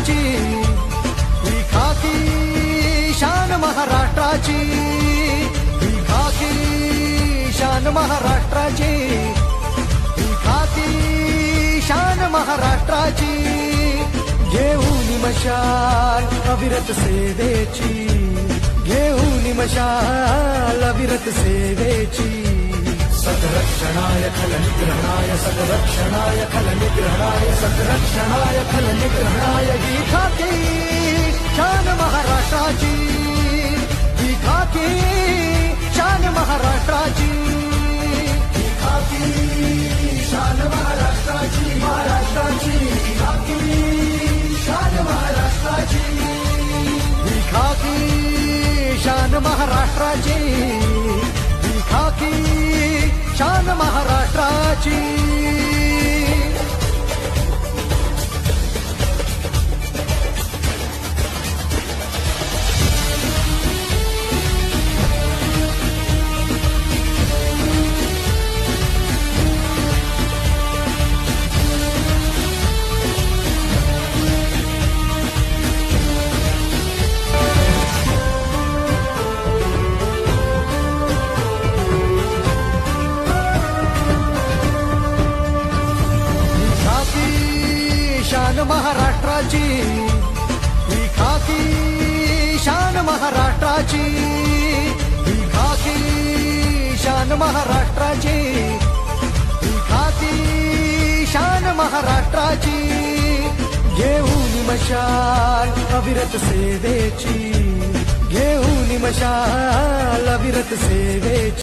महाराष्ट्राची, ही खाकी शान महाराष्ट्राची, ही खाकी शान महाराष्ट्राची, ही खाकी शान महाराष्ट्राची. घेऊन मशाल अविरत सेवेची, घेऊन मशाल अविरत सेवेची. सतरक्षणाय खलनिग्रहणाय, सतरक्षणाय खलनिग्रहणाय, सतरक्षणाय खलनिग्रहणाय. ही खाकी शान महाराष्ट्राची, ही खाकी शान महाराष्ट्राची, ही खाकी शान महाराष्ट्राची, महाराष्ट्राची. ही खाकी शान महाराष्ट्राची, ही खाकी शान महाराष्ट्राची, ही खाकी शान महाराष्ट्राची. शान महाराष्ट्राची, ही खाकी शान महाराष्ट्राची, ही खाकी शान महाराष्ट्राची, ही खाकी शान महाराष्ट्राची. घेऊन मशाल अविरत सेवेची, घेऊन मशाल अविरत सेवेची.